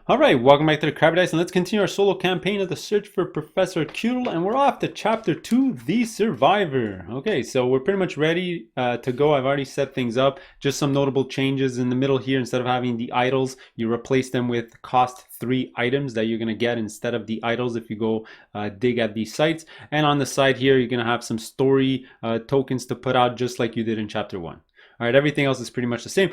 All right, welcome back to the Crabby Dice, and let's continue our solo campaign of the search for Professor Kutil, and we're off to Chapter 2, The Survivor. Okay, so we're pretty much ready to go. I've already set things up. Just some notable changes in the middle here. Instead of having the idols, you replace them with cost 3 items that you're going to get instead of the idols if you go dig at these sites. And on the side here, you're going to have some story tokens to put out just like you did in Chapter 1. All right, everything else is pretty much the same.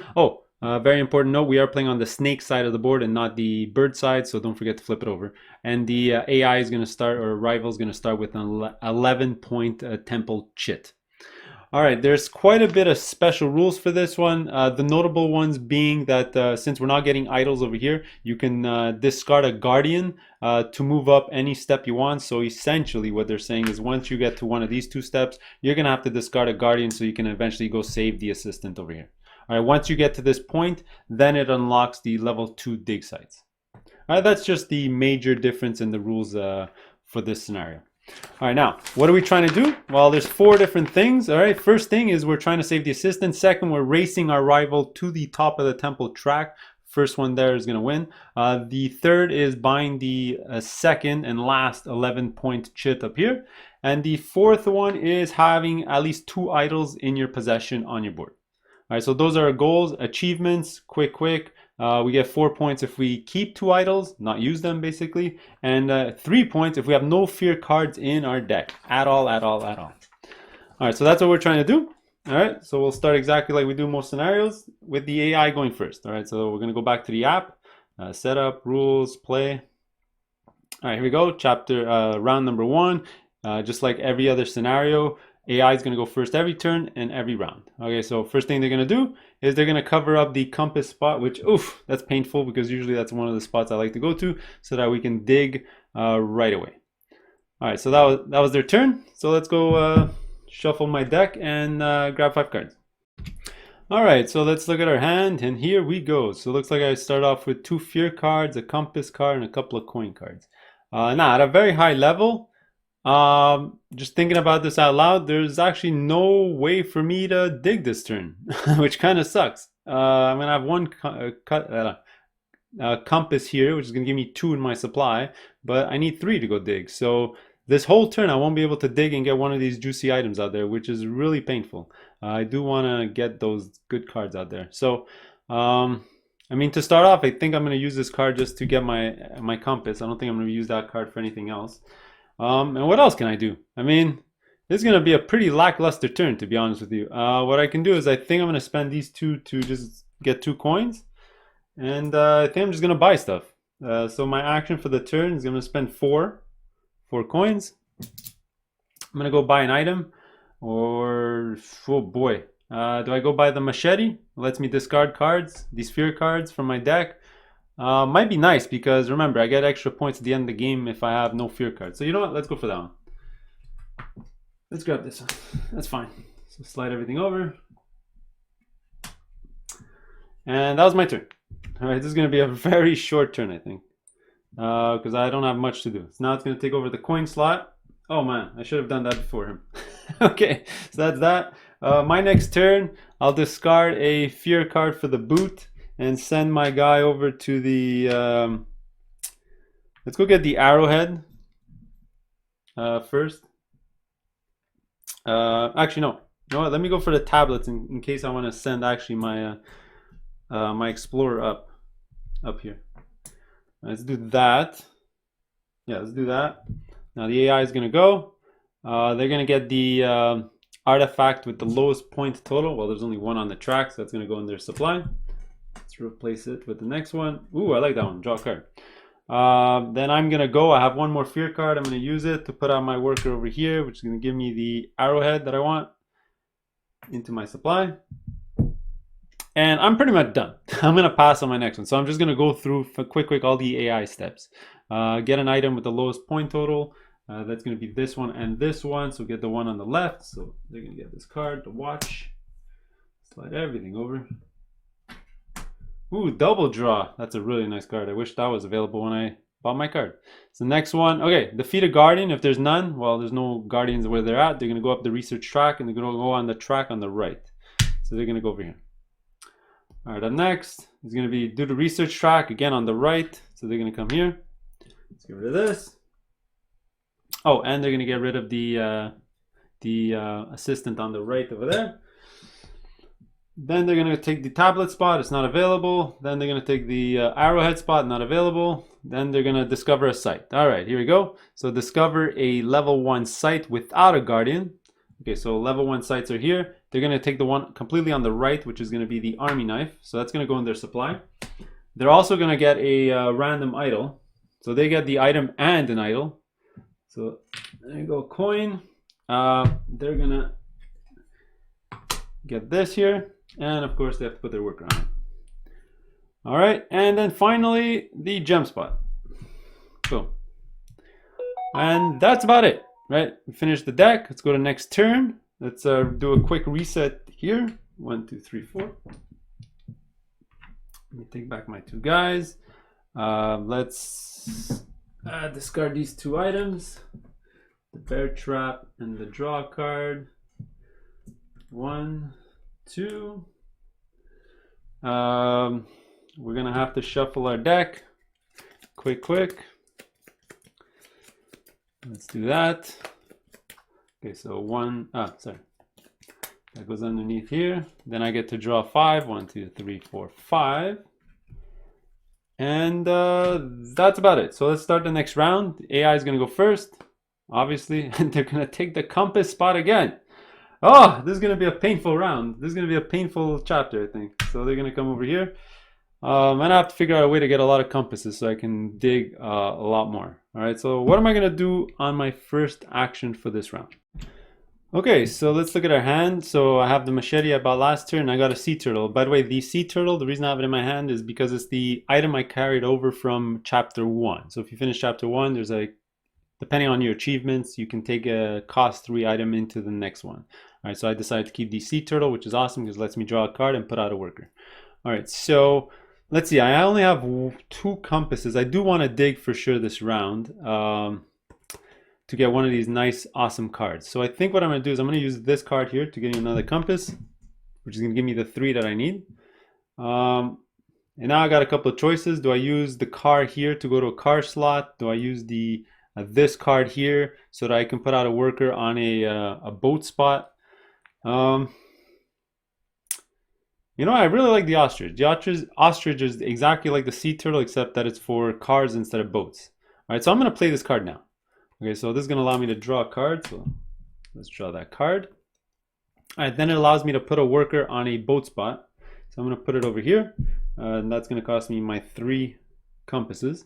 Very important note, we are playing on the snake side of the board and not the bird side, so don't forget to flip it over. And the AI is going to start, or rival is going to start with an 11-point temple chit. All right, there's quite a bit of special rules for this one. The notable ones being that since we're not getting idols over here, you can discard a guardian to move up any step you want. So essentially what they're saying is once you get to one of these 2 steps, you're going to have to discard a guardian so you can eventually go save the assistant over here. All right, once you get to this point, then it unlocks the level 2 dig sites. All right, that's just the major difference in the rules for this scenario. All right, now, what are we trying to do? Well, there's 4 different things. All right, first thing is we're trying to save the assistant. Second, we're racing our rival to the top of the temple track. First one there is going to win. The third is buying the second and last 11-point chit up here. And the fourth one is having at least 2 idols in your possession on your board. All right, so those are our goals. Achievements, quick. We get 4 points if we keep 2 idols, not use them basically, and 3 points if we have no fear cards in our deck at all. All right, so that's what we're trying to do. All right, so we'll start exactly like we do most scenarios with the AI going first. All right, so we're gonna go back to the app, setup, rules, play. All right, here we go. Chapter round number 1. Just like every other scenario, AI is going to go first every turn and every round. Okay, so first thing they're going to do is they're going to cover up the compass spot, which, oof, that's painful because usually that's one of the spots I like to go to so that we can dig right away. All right, so that was their turn. So let's go shuffle my deck and grab 5 cards. All right, so let's look at our hand, and here we go. So it looks like I start off with 2 fear cards, a compass card, and a couple of coin cards. Now, at a very high level, just thinking about this out loud, there's actually no way for me to dig this turn, which kind of sucks. I'm gonna have one compass here, which is gonna give me 2 in my supply, but I need 3 to go dig. So this whole turn I won't be able to dig and get one of these juicy items out there, which is really painful. I do want to get those good cards out there. So I mean, to start off, I think I'm going to use this card just to get my compass. I don't think I'm going to use that card for anything else. And what else can I do? I mean, this is going to be a pretty lackluster turn, to be honest with you. What I can do is I think I'm going to spend these 2 to just get 2 coins. And I think I'm just going to buy stuff. So my action for the turn is going to spend 4 coins. I'm going to go buy an item. Or, oh boy. Do I go buy the machete? It lets me discard cards, these fear cards from my deck. Might be nice because remember, I get extra points at the end of the game if I have no fear cards. So you know what? Let's go for that one. Let's grab this one. That's fine. So slide everything over. And that was my turn. All right, this is going to be a very short turn, I think. Because I don't have much to do. So now it's going to take over the coin slot. Oh man, I should have done that before him. Okay, so that's that. My next turn, I'll discard a fear card for the boot and send my guy over to the let's go get the arrowhead first. Actually no, you know what, let me go for the tablets in case I want to send actually my my explorer up here. Let's do that. Yeah, let's do that. Now the AI is gonna go. They're gonna get the artifact with the lowest point total. Well, there's only 1 on the track, so that's gonna go in their supply. Let's replace it with the next one. Ooh, I like that one. Draw a card. Then I'm gonna go. I have 1 more fear card. I'm gonna use it to put out my worker over here, which is gonna give me the arrowhead that I want into my supply. And I'm pretty much done. I'm gonna pass on my next one. So I'm just gonna go through for quick all the AI steps. Get an item with the lowest point total. That's gonna be this one and this one. So get the one on the left. So they're gonna get this card, the watch. Slide everything over. Ooh, double draw. That's a really nice card. I wish that was available when I bought my card. So next one, okay, defeat a guardian. If there's none, well, there's no guardians where they're at. They're gonna go up the research track and they're gonna go on the track on the right. So they're gonna go over here. All right, up next is gonna be do the research track again on the right. So So they're going to come here. Let's get rid of this. Oh, and they're going to get rid of the assistant on the right over there. Then they're going to take the tablet spot. It's not available. Then they're going to take the arrowhead spot. Not available. Then they're going to discover a site. All right, here we go. So discover a level 1 site without a guardian. Okay, so level 1 sites are here. They're going to take the one completely on the right, which is going to be the army knife. So that's going to go in their supply. They're also going to get a random idol. So they get the item and an idol. So there you go, coin. They're going to get this here. And of course, they have to put their worker on it. All right, and then finally, the gem spot. Boom. And that's about it, right? We finished the deck. Let's go to next turn. Let's do a quick reset here. 1, 2, 3, 4. Let me take back my 2 guys. Let's discard these 2 items. The bear trap and the draw card. 1, 2. We're gonna have to shuffle our deck. Quick. Let's do that. Okay, so sorry. That goes underneath here. Then I get to draw 5. 1, 2, 3, 4, 5. And that's about it. So let's start the next round. The AI is gonna go first, obviously, and they're gonna take the compass spot again. Oh, this is going to be a painful round. This is going to be a painful chapter, I think. So they're going to come over here. And I have to figure out a way to get a lot of compasses so I can dig a lot more. All right, so what am I going to do on my first action for this round? Okay, so let's look at our hand. So I have the machete I bought last turn. I got a sea turtle. By the way, the sea turtle, the reason I have it in my hand is because it's the item I carried over from chapter 1. So if you finish chapter 1, there's like, depending on your achievements, you can take a cost 3 item into the next one. All right, so I decided to keep the sea turtle, which is awesome because it lets me draw a card and put out a worker. All right, so let's see. I only have 2 compasses. I do want to dig for sure this round to get one of these nice, awesome cards. So I think what I'm going to do is I'm going to use this card here to get you another compass, which is going to give me the 3 that I need. And now I got a couple of choices. Do I use the car here to go to a car slot? Do I use the this card here so that I can put out a worker on a boat spot? You know, I really like the ostrich. The ostrich is exactly like the sea turtle, except that it's for cars instead of boats. All right, so I'm going to play this card now. Okay, so this is going to allow me to draw a card. So let's draw that card. All right, then it allows me to put a worker on a boat spot. So I'm going to put it over here. And that's going to cost me my 3 compasses.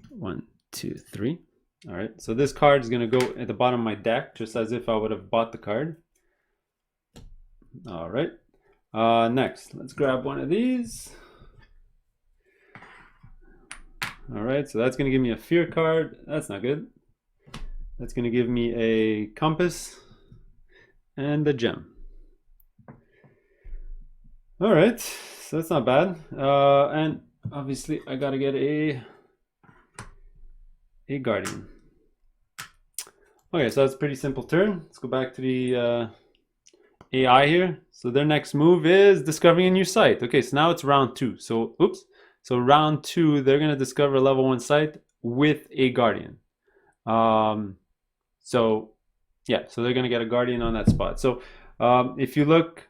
1, 2, 3. All right, so this card is going to go at the bottom of my deck, just as if I would have bought the card. All right, next, let's grab one of these. All right, so that's going to give me a fear card. That's not good. That's going to give me a compass and a gem. All right, so that's not bad. And obviously, I got to get a guardian. Okay, so that's a pretty simple turn. Let's go back to the AI here. So their next move is discovering a new site. Okay, so now it's round 2. So, oops. So round 2, they're going to discover a level 1 site with a guardian. So yeah, so they're going to get a guardian on that spot. So if you look,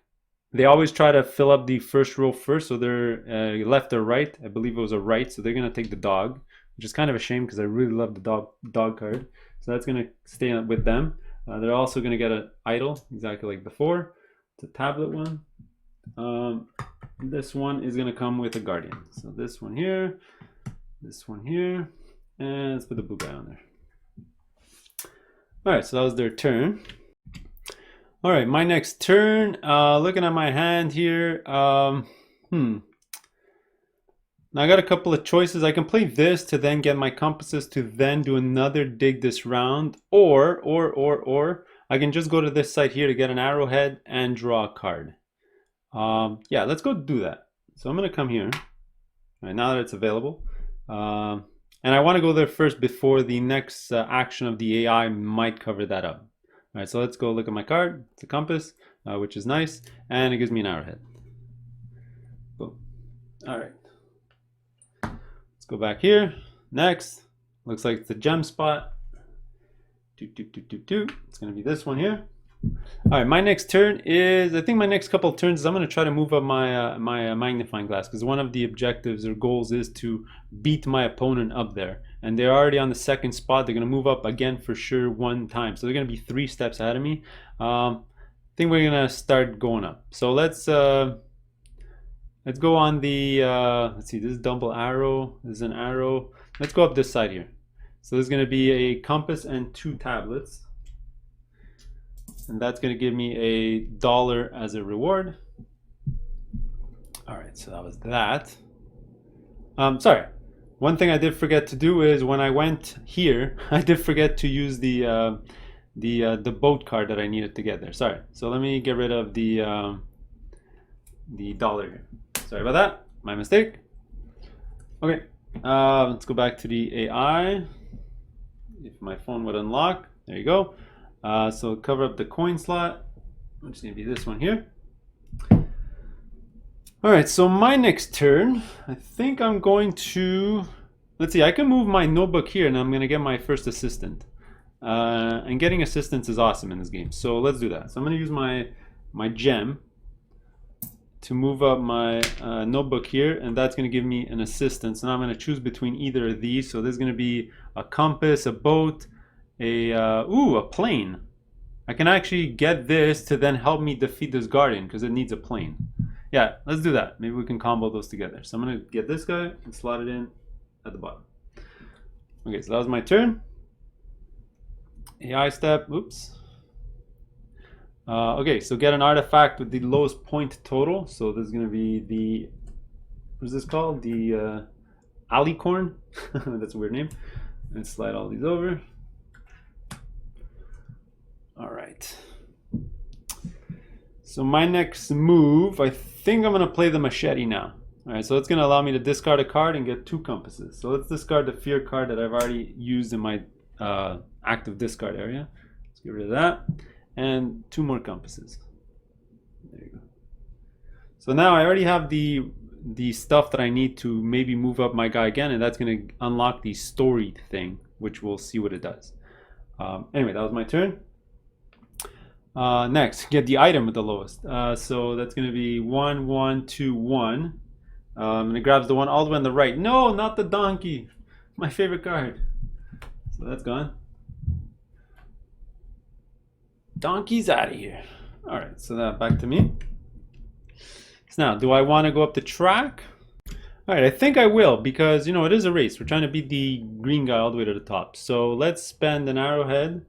they always try to fill up the first row first. So they're left or right. I believe it was a right. So they're going to take the dog, which is kind of a shame because I really love the dog card. So that's going to stay with them. They're also going to get an idol, exactly like before. It's a tablet one. This one is going to come with a guardian. So this one here, and let's put the blue guy on there. All right, so that was their turn. All right, my next turn, looking at my hand here, now I got a couple of choices. I can play this to then get my compasses to then do another dig this round, or I can just go to this site here to get an arrowhead and draw a card. Yeah, let's go do that. So I'm gonna come here, right, now that it's available. And I wanna go there first before the next action of the AI might cover that up. All right, so let's go look at my card. It's a compass, which is nice, and it gives me an arrowhead. Boom. All right. Let's go back here. Next. Looks like it's the gem spot. It's going to be this one here. All right, my next turn is, I think my next couple of turns is I'm going to try to move up my my magnifying glass, because one of the objectives or goals is to beat my opponent up there. And they're already on the second spot. They're going to move up again for sure one time. So they're going to be 3 steps ahead of me. I think we're going to start going up. So let's go on the, let's see, this is double arrow. This is an arrow. Let's go up this side here. So there's going to be a compass and 2 tablets. And that's going to give me $1 as a reward. All right, so that was that. Sorry. One thing I did forget to do is when I went here, I did forget to use the boat card that I needed to get there. Sorry. So let me get rid of the $1 here. Sorry about that. My mistake. Okay. Let's go back to the AI. If my phone would unlock, there you go. So cover up the coin slot, which is going to be this one here. All right, so my next turn, I think I'm going to, let's see, I can move my notebook here and I'm going to get my first assistant. And getting assistants is awesome in this game. So let's do that. So I'm going to use my gem to move up my notebook here, and that's going to give me an assistant. So now I'm going to choose between either of these. So there's going to be a compass, a boat, a plane. I can actually get this to then help me defeat this guardian because it needs a plane. Yeah, let's do that. Maybe we can combo those together. So I'm going to get this guy and slot it in at the bottom. Okay, so that was my turn. AI step, oops. Okay, so get an artifact with the lowest point total. So this is going to be the, what's this called? The alicorn. That's a weird name. And slide all these over. All right. So my next move, I think I'm going to play the machete now. All right, so it's going to allow me to discard a card and get 2 compasses. So let's discard the fear card that I've already used in my active discard area. Let's get rid of that. And 2 more compasses. There you go. So now I already have the stuff that I need to maybe move up my guy again, and that's going to unlock the story thing, which we'll see what it does. Anyway, that was my turn. Next, get the item with the lowest. So that's going to be 1, 1, 2, 1. And it grabs the one all the way on the right. No, not the donkey. My favorite card. So that's gone. Donkey's out of here. All right, so that back to me. So now, do I want to go up the track? All right, I think I will, because, you know, it is a race. We're trying to beat the green guy all the way to the top. So let's spend an arrowhead,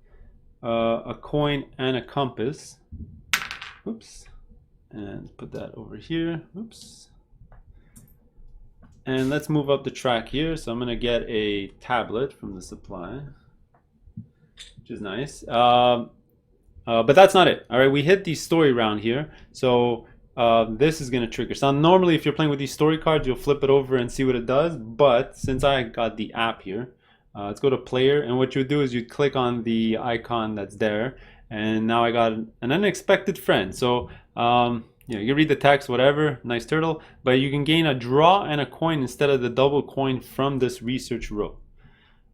a coin, and a compass. Oops. And put that over here. Oops. And let's move up the track here. So I'm going to get a tablet from the supply, which is nice. But that's not it. All right, we hit the story round here. So this is going to trigger. So normally if you're playing with these story cards, you'll flip it over and see what it does. But since I got the app here, let's go to player. And what you would do is you'd click on the icon that's there. And now I got an unexpected friend. So you know, you read the text, whatever, nice turtle. But you can gain a draw and a coin instead of the double coin from this research row.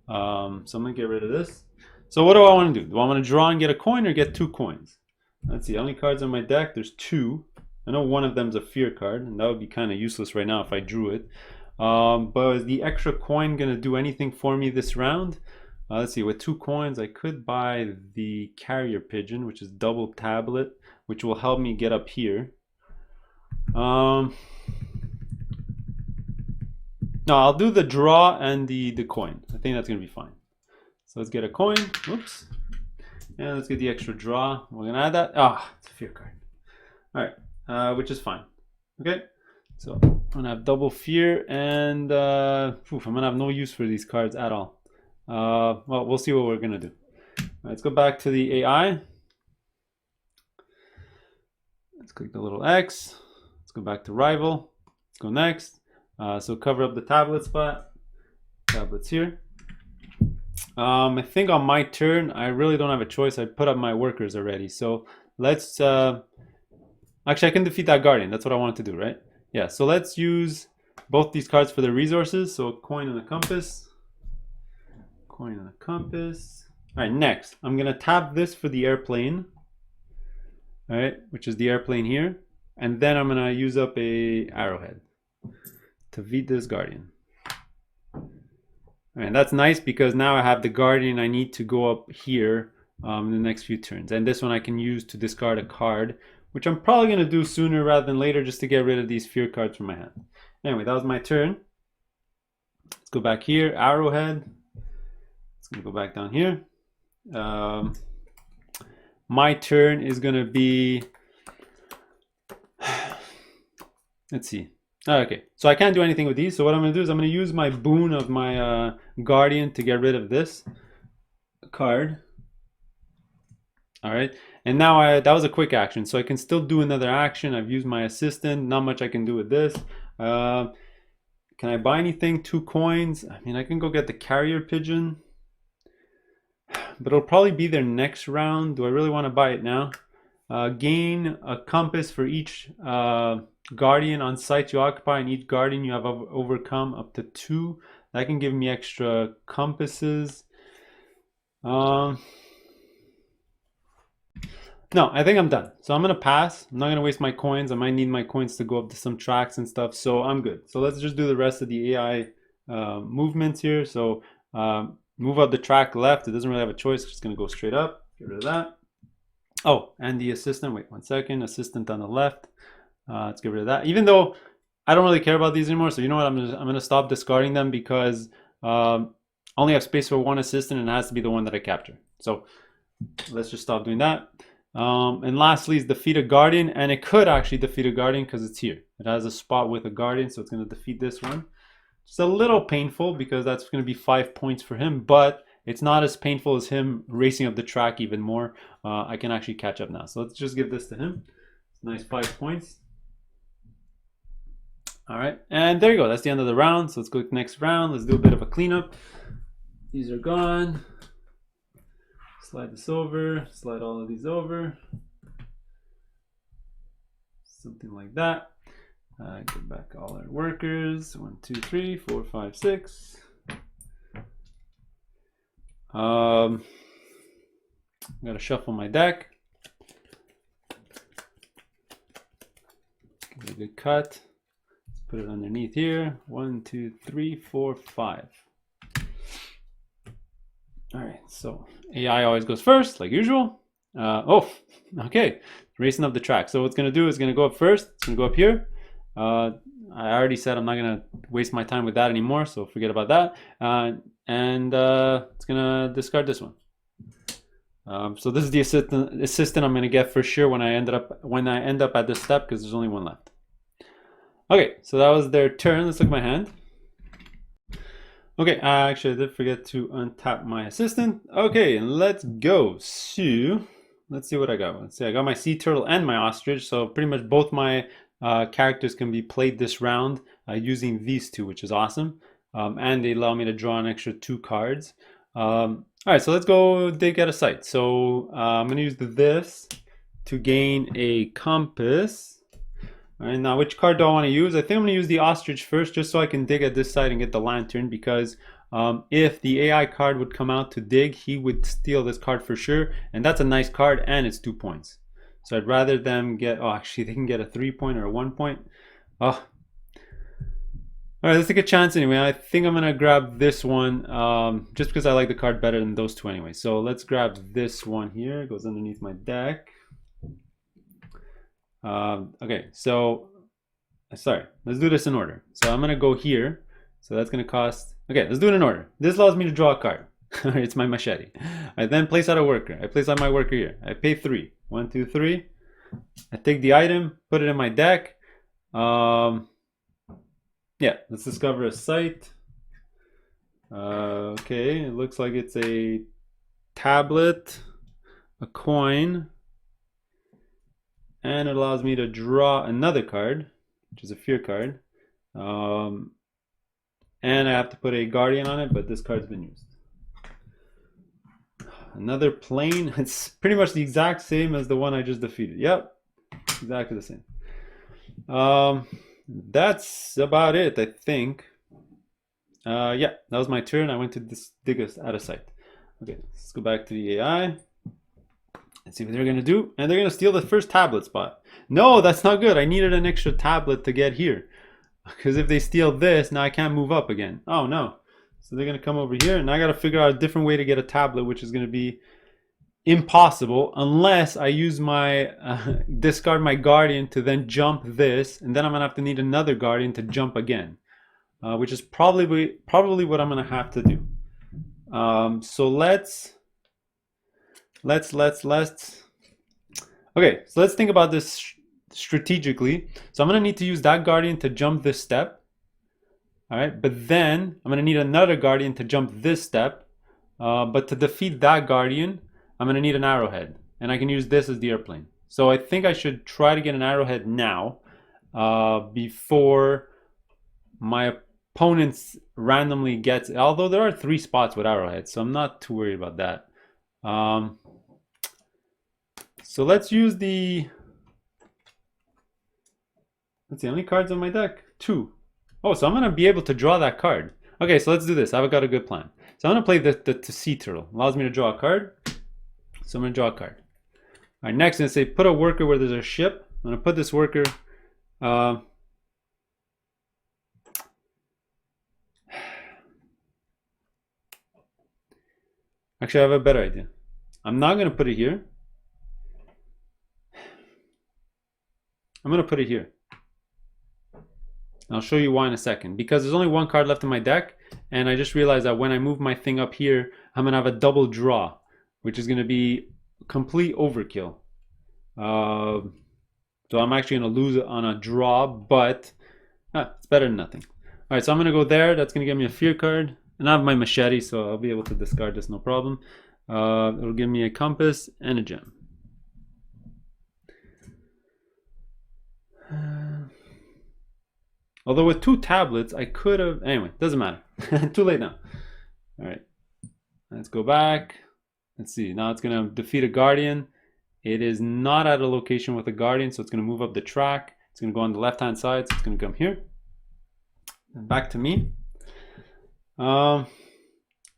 So I'm going to get rid of this. So what do I want to do? Do I want to draw and get a coin or get 2 coins? Let's see, how many cards on my deck? There's 2. I know one of them's a fear card, and that would be kind of useless right now if I drew it. But is the extra coin going to do anything for me this round? Let's see, with 2 coins, I could buy the carrier pigeon, which is double tablet, which will help me get up here. No, I'll do the draw and the coin. I think that's going to be fine. So let's get a coin. Whoops. And let's get the extra draw. We're going to add that. Ah, it's a fear card. All right, which is fine. Okay. So I'm going to have double fear, and I'm going to have no use for these cards at all. Well, we'll see what we're going to do. All right, let's go back to the AI. Let's click the little X. Let's go back to rival. Let's go next. So cover up the tablet spot. Tablets here. I think on my turn, I really don't have a choice. I put up my workers already. So let's, actually I can defeat that guardian. That's what I wanted to do, right? Yeah, so let's use both these cards for the resources. So a coin and a compass. Coin and a compass. All right, next I'm gonna tap this for the airplane. All right, which is the airplane here, and then I'm gonna use up a arrowhead to beat this guardian. All right, that's nice because now I have the guardian I need to go up here in the next few turns, and this one I can use to discard a card, which I'm probably gonna do sooner rather than later just to get rid of these fear cards from my hand. Anyway, that was my turn. Let's go back here, arrowhead. It's gonna go back down here. My turn is gonna be, let's see. Okay, so I can't do anything with these. So what I'm gonna do is I'm gonna use my boon of my guardian to get rid of this card. All right, and now that was a quick action, so I can still do another action. I've used my assistant. Not much I can do with this. Can I buy anything? 2 coins. I mean, I can go get the carrier pigeon, but it'll probably be there next round. Do I really want to buy it now? Gain a compass for each guardian on site you occupy, and each guardian you have overcome up to 2. That can give me extra compasses. No, I think I'm done. So I'm gonna pass. I'm not gonna waste my coins. I might need my coins to go up to some tracks and stuff, so I'm good. So let's just do the rest of the AI movements here. So move up the track left. It doesn't really have a choice. It's just gonna go straight up. Get rid of that. Oh, and the assistant. Wait 1 second. Assistant on the left. Let's get rid of that. Even though I don't really care about these anymore. So you know what? I'm gonna stop discarding them because I only have space for 1 assistant, and it has to be the one that I capture. So let's just stop doing that. And lastly is defeat a guardian, and it could actually defeat a guardian because it's here. It has a spot with a guardian, so it's going to defeat this one. It's a little painful because that's going to be 5 points for him, but it's not as painful as him racing up the track even more. I can actually catch up now. So let's just give this to him. Nice 5 points. All right, and there you go. That's the end of the round. So let's go to the next round. Let's do a bit of a cleanup. These are gone. Slide this over, slide all of these over. Something like that. Get back all our workers. 1, 2, 3, 4, 5, 6. I'm gonna shuffle my deck. Give it a good cut. Put it underneath here. 1, 2, 3, 4, 5. All right, so AI always goes first, like usual. Oh, okay, racing up the track. So what's gonna do is gonna go up first. It's gonna go up here. I already said I'm not gonna waste my time with that anymore, so forget about that. And it's gonna discard this one. So this is the assistant I'm gonna get for sure when I end up at this step, because there's only 1 left. Okay, so that was their turn. Let's look at my hand. Okay, actually I did forget to untap my assistant. Okay, let's go. So let's see what I got. Let's see, I got my sea turtle and my ostrich. So pretty much both my characters can be played this round using these 2, which is awesome. And they allow me to draw an extra 2 cards. All right, so let's go dig at a site. So I'm gonna use this to gain a compass. All right, now which card do I want to use? I think I'm going to use the ostrich first, just so I can dig at this side and get the lantern, because if the AI card would come out to dig, he would steal this card for sure, and that's a nice card, and it's 2 points. So I'd rather them get, oh, actually they can get a 3 point or a 1 point. Oh. All right, let's take a chance anyway. I think I'm going to grab this one just because I like the card better than those 2 anyway. So let's grab this one here. It goes underneath my deck. Okay, so sorry, let's do this in order. So I'm gonna go here, so that's gonna cost, okay, let's do it in order. This allows me to draw a card. It's my machete. I then place out a worker. I place out my worker here. I pay 3. 1, 2, 3. I take the item, put it in my deck. Yeah, let's discover a site. Okay, it looks like it's a tablet, a coin, and it allows me to draw another card, which is a fear card. And I have to put a guardian on it, but this card's been used. Another plane. It's pretty much the exact same as the one I just defeated. Yep, exactly the same. that's about it, I think. Yeah, that was my turn. I went to dig us out of sight. Okay, let's go back to the AI. Let's see what they're gonna do. And they're gonna steal the first tablet spot. No, that's not good. I needed an extra tablet to get here. Because if they steal this, now I can't move up again. Oh no. So they're gonna come over here, and I gotta figure out a different way to get a tablet, which is gonna be impossible unless I use my discard my guardian to then jump this, and then I'm gonna have to need another guardian to jump again, which is probably what I'm gonna have to do. So let's okay, so let's think about this strategically. So I'm gonna need to use that guardian to jump this step. All right, but then I'm gonna need another guardian to jump this step. But to defeat that guardian, I'm gonna need an arrowhead, and I can use this as the airplane. So I think I should try to get an arrowhead now, before my opponents randomly gets. Although there are 3 spots with arrowheads, so I'm not too worried about that. So let's use the. Let's see, how many cards on my deck? 2. Oh, so I'm gonna be able to draw that card. Okay, so let's do this. I've got a good plan. So I'm gonna play the sea turtle. Allows me to draw a card. So I'm gonna draw a card. All right, next I'm gonna say put a worker where there's a ship. I'm gonna put this worker. Actually, I have a better idea. I'm not gonna put it here. I'm gonna put it here. I'll show you why in a second. Because there's only 1 card left in my deck, and I just realized that when I move my thing up here, I'm gonna have a double draw, which is gonna be complete overkill. So I'm actually gonna lose on a draw, but it's better than nothing. All right, so I'm gonna go there. That's gonna give me a fear card, and I have my machete, so I'll be able to discard this no problem. It'll give me a compass and a gem. Although with 2 tablets, I could have. Anyway, doesn't matter. Too late now. All right, let's go back. Let's see. Now it's gonna defeat a guardian. It is not at a location with a guardian, so it's gonna move up the track. It's gonna go on the left-hand side, so it's gonna come here. And back to me. All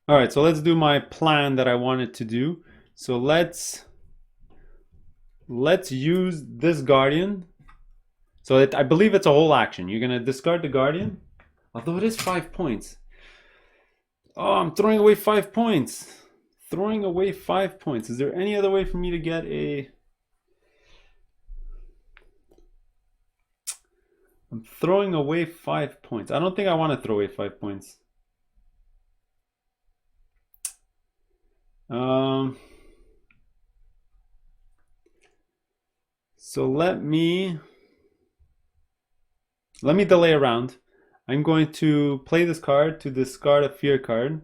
right, so let's do my plan that I wanted to do. So let's use this guardian. So I believe it's a whole action. You're gonna discard the guardian, although it is 5 points. Oh, I'm throwing away 5 points. Throwing away 5 points. Is there any other way for me to get a? I'm throwing away 5 points. I don't think I want to throw away 5 points. So let me delay a round. I'm going to play this card to discard a fear card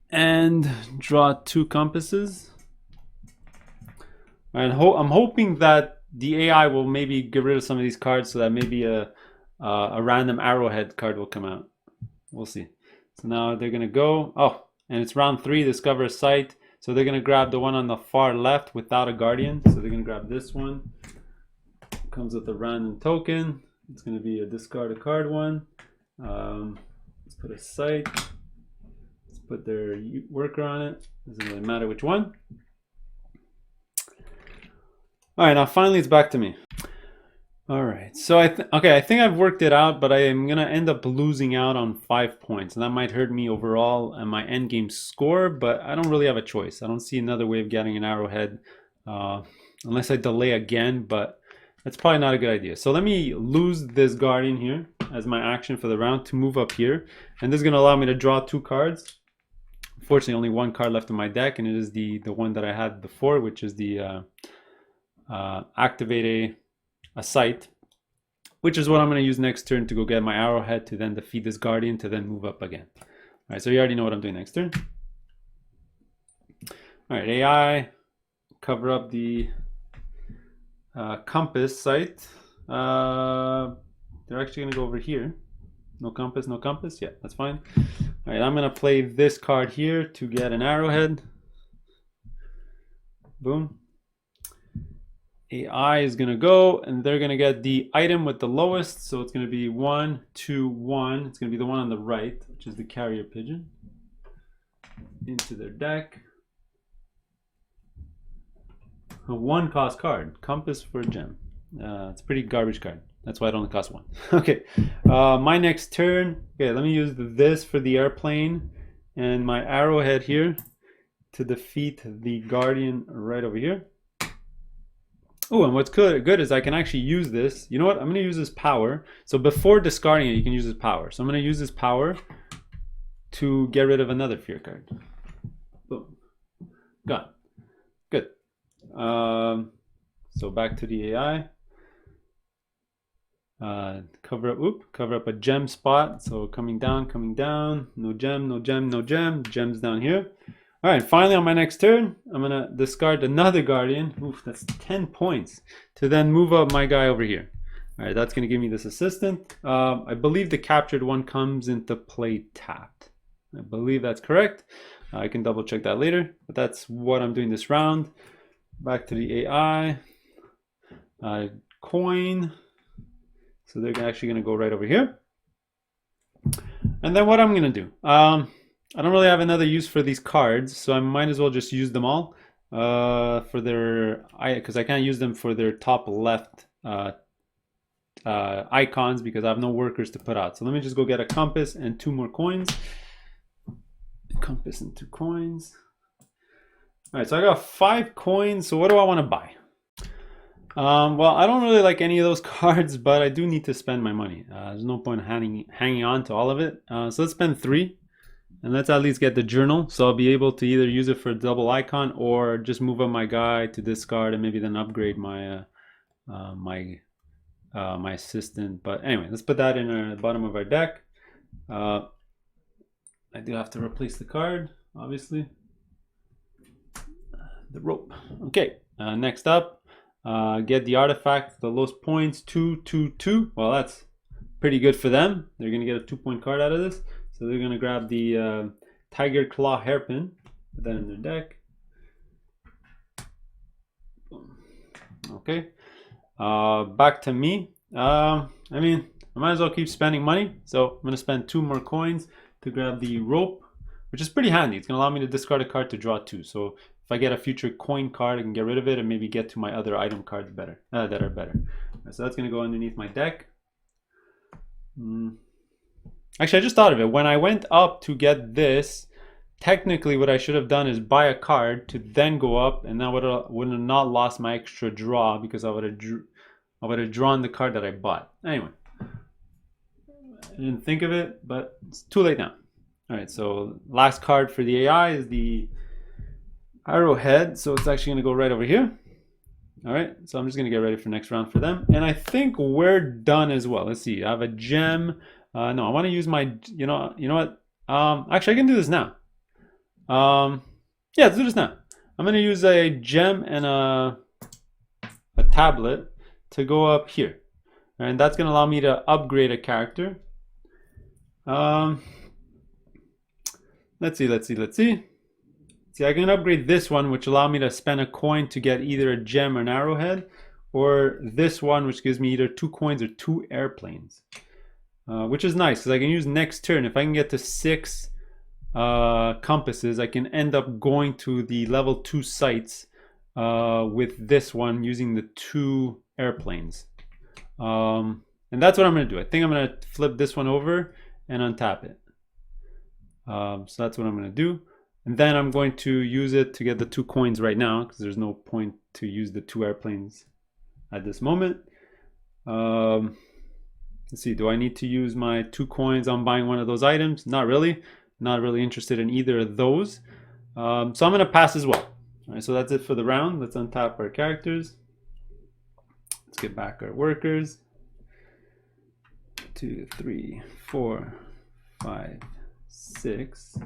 and draw 2 compasses. And I'm hoping that the AI will maybe get rid of some of these cards, so that maybe a random arrowhead card will come out. We'll see. So now they're gonna go. Oh, and it's round 3. Discover a site. So they're gonna grab the one on the far left without a guardian. So they're gonna grab this one. Comes with a random token. It's gonna be a discard a card one. Let's put a site. Let's put their worker on it. Doesn't really matter which one. All right, now finally it's back to me. All right, so I think I've worked it out, but I am gonna end up losing out on 5 points, and that might hurt me overall and my end game score. But I don't really have a choice. I don't see another way of getting an arrowhead, unless I delay again. But that's probably not a good idea. So let me lose this guardian here as my action for the round to move up here, and this is gonna allow me to draw 2 cards. Unfortunately, only 1 card left in my deck, and it is the one that I had before, which is the activate a site, which is what I'm going to use next turn to go get my arrowhead to then defeat this guardian to then move up again. All right, so you already know what I'm doing next turn. All right, AI, cover up the compass site. They're actually going to go over here. No compass, no compass. Yeah, that's fine. All right, I'm going to play this card here to get an arrowhead. Boom. AI is going to go, and they're going to get the item with the lowest. So it's going to be 1, 2, 1. It's going to be the one on the right, which is the carrier pigeon, into their deck. A 1 cost card, compass for a gem. It's a pretty garbage card. That's why it only costs 1. Okay, my next turn. Okay, let me use this for the airplane and my arrowhead here to defeat the guardian right over here. Oh, and what's good is I can actually use this. You know what? I'm going to use this power. So before discarding it, you can use this power. So I'm going to use this power to get rid of another fear card. Boom. Gone. Good. So back to the AI. Cover up a gem spot. So coming down. No gem. Gems down here. All right, finally on my next turn, I'm gonna discard another guardian. Oof, that's 10 points to then move up my guy over here. All right, that's gonna give me this assistant. I believe the captured one comes into play tapped. I believe that's correct. I can double check that later, but that's what I'm doing this round. Back to the AI. Coin. So they're actually gonna go right over here. And then what I'm gonna do. I don't really have another use for these cards, so I might as well just use them all for their, because I can't use them for their top left icons because I have no workers to put out. So let me just go get a compass and 2 more coins. Compass and 2 coins. All right, so I got 5 coins. So what do I want to buy? Well, I don't really like any of those cards, but I do need to spend my money. There's no point hanging on to all of it. So let's spend 3. And let's at least get the journal, so I'll be able to either use it for a double icon or just move up my guy to discard and maybe then upgrade my my assistant. But anyway, let's put that in the bottom of our deck. I do have to replace the card, obviously. The rope. Okay, next up, get the artifact, the lowest points, 2, 2, 2. Well, that's pretty good for them. They're gonna get a 2-point card out of this. So they're going to grab the Tiger Claw Hairpin, put that in their deck. Okay. Back to me. I mean, I might as well keep spending money. So I'm going to spend 2 more coins to grab the rope, which is pretty handy. It's going to allow me to discard a card to draw 2. So if I get a future coin card, I can get rid of it and maybe get to my other item cards better, that are better. So that's going to go underneath my deck. Actually, I just thought of it. When I went up to get this, technically what I should have done is buy a card to then go up, and that would have not lost my extra draw because I would have drawn the card that I bought. Anyway, I didn't think of it, but it's too late now. All right, so last card for the AI is the Arrowhead. So it's actually going to go right over here. All right, so I'm just going to get ready for next round for them. And I think we're done as well. Let's see. I have a gem. No, I want to use my, you know what? Actually, I can do this now. Yeah, let's do this now. I'm going to use a gem and a tablet to go up here. And that's going to allow me to upgrade a character. Let's see. See, I can upgrade this one, which allow me to spend a coin to get either a gem or an arrowhead, or this one, which gives me either 2 coins or 2 airplanes. Which is nice because I can use next turn. If I can get to 6 compasses, I can end up going to the level 2 sites with this one using the 2 airplanes. And that's what I'm going to do. I think I'm going to flip this one over and untap it. So that's what I'm going to do. And then I'm going to use it to get the 2 coins right now because there's no point to use the 2 airplanes at this moment. Let's see, do I need to use my 2 coins on buying one of those items? Not really. Not really interested in either of those. So I'm going to pass as well. All right, so that's it for the round. Let's untap our characters. Let's get back our workers. 2, 3, 4, 5, 6.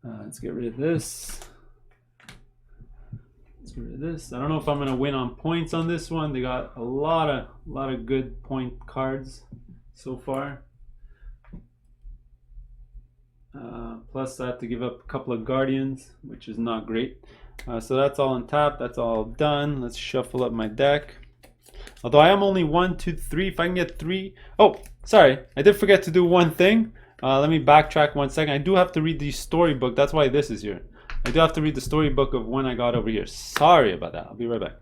Let's get rid of this. Let's get rid of this. I don't know if I'm gonna win on points on this one. They got a lot of good point cards so far. Plus I have to give up a couple of guardians, which is not great. So that's all untapped. That's all done. Let's shuffle up my deck. Although I am only 1, 2, 3. If I can get 3. Oh, sorry. I did forget to do one thing. Let me backtrack 1 second. I do have to read the storybook. That's why this is here. I do have to read the storybook of when I got over here. Sorry about that. I'll be right back.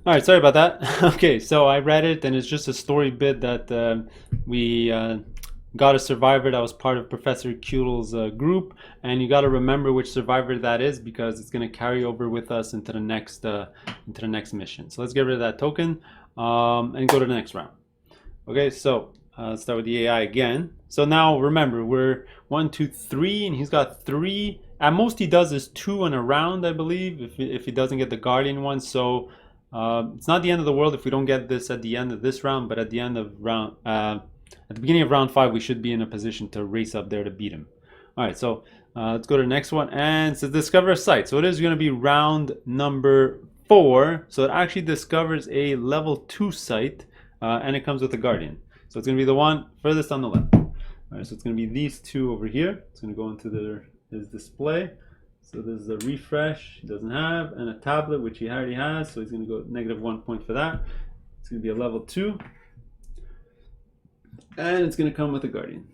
All right, sorry about that. Okay, so I read it, and it's just a story bit that we got a survivor that was part of Professor Kutil's group, and you got to remember which survivor that is because it's going to carry over with us into the next mission. So let's get rid of that token and go to the next round. Okay, so let's start with the AI again. So now remember, we're 1, 2, 3, and he's got 3. At most he does is 2 in a round, I believe, if he doesn't get the Guardian one. So it's not the end of the world if we don't get this at the end of this round, but at the end of round, at the beginning of round 5, we should be in a position to race up there to beat him. All right, so let's go to the next one, and it says discover a site. So it is going to be round number 4. So it actually discovers a level 2 site, and it comes with a Guardian. So it's going to be the one furthest on the left. All right, so it's going to be these 2 over here. It's going to go into his display. So this is a refresh he doesn't have, and a tablet, which he already has. So he's going to go -1 point for that. It's going to be a level 2. And it's going to come with a Guardian.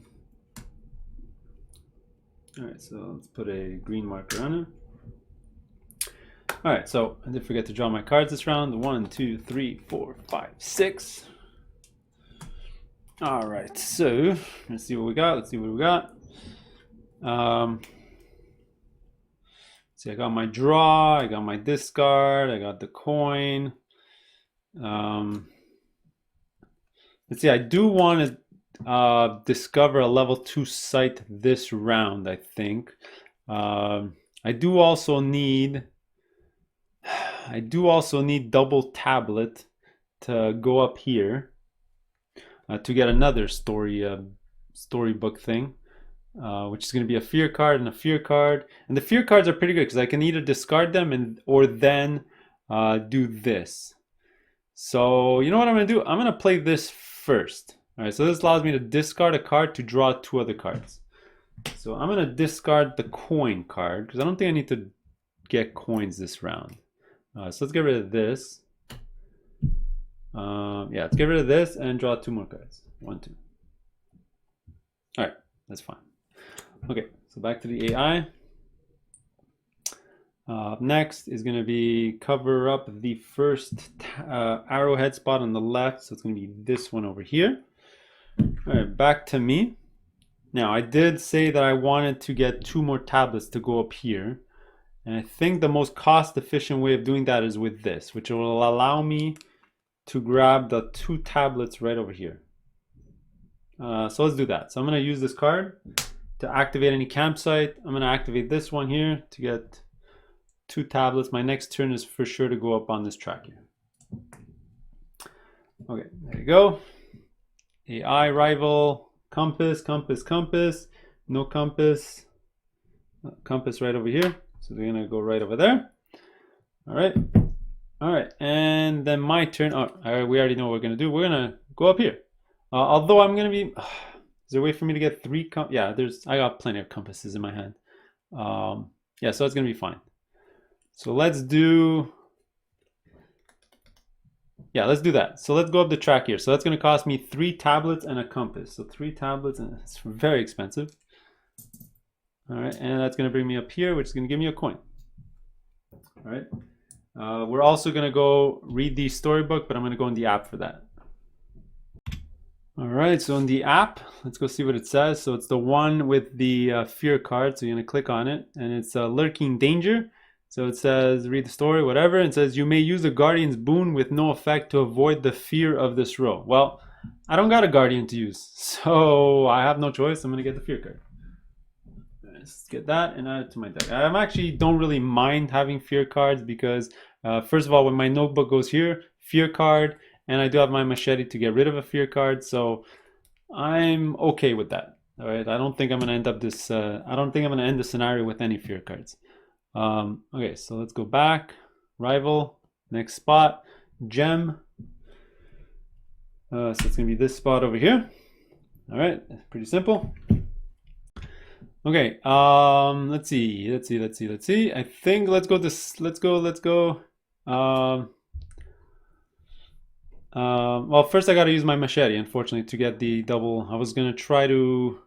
All right, so let's put a green marker on it. All right, so I did forget to draw my cards this round. 1, 2, 3, 4, 5, 6. All right, so let's see what we got. Let's see what we got. See, I got my draw, I got my discard, I got the coin. Let's see, I do want to discover a level 2 site this round, I think. I do also need double tablet to go up here to get another storybook thing. Which is going to be a fear card and a fear card. And the fear cards are pretty good because I can either discard them or then do this. So you know what I'm going to do? I'm going to play this first. All right, so this allows me to discard a card to draw 2 other cards. So I'm going to discard the coin card because I don't think I need to get coins this round. So let's get rid of this. Yeah, let's get rid of this and draw 2 more cards. 1, 2. All right, that's fine. Okay, so back to the AI. Next is going to be cover up the first arrowhead spot on the left. So it's going to be this one over here. All right, back to me. Now, I did say that I wanted to get 2 more tablets to go up here. And I think the most cost-efficient way of doing that is with this, which will allow me to grab the 2 tablets right over here. So let's do that. So I'm going to use this card to activate any campsite. I'm going to activate this one here to get 2 tablets. My next turn is for sure to go up on this track here. Okay, there you go. AI rival, compass, compass, compass, no compass, compass right over here. So we're going to go right over there. All right. All right. And then my turn. Oh, we already know what we're going to do. We're going to go up here. Although I'm going to be... Is there a way for me to get 3? Yeah, I got plenty of compasses in my hand. Yeah, so it's going to be fine. So let's do... Yeah, let's do that. So let's go up the track here. So that's going to cost me 3 tablets and a compass. So 3 tablets, and it's very expensive. All right, and that's going to bring me up here, which is going to give me a coin. All right. We're also going to go read the storybook, but I'm going to go in the app for that. All right, so in the app, let's go see what it says. So it's the one with the fear card. So you're going to click on it, and it's lurking danger. So it says, read the story, whatever. It says, you may use the Guardian's boon with no effect to avoid the fear of this row. Well, I don't got a Guardian to use, so I have no choice. I'm going to get the fear card. Let's get that and add it to my deck. I actually don't really mind having fear cards because, first of all, when my notebook goes here, fear card, and I do have my machete to get rid of a fear card, so I'm okay with that. All right, I don't think I'm gonna end up this. I don't think I'm gonna end the scenario with any fear cards. Okay, so let's go back. Rival, next spot, gem. So it's gonna be this spot over here. All right, pretty simple. Okay, let's see. I think let's go. Um, well, first I gotta use my machete, unfortunately, to get the double. I was gonna try to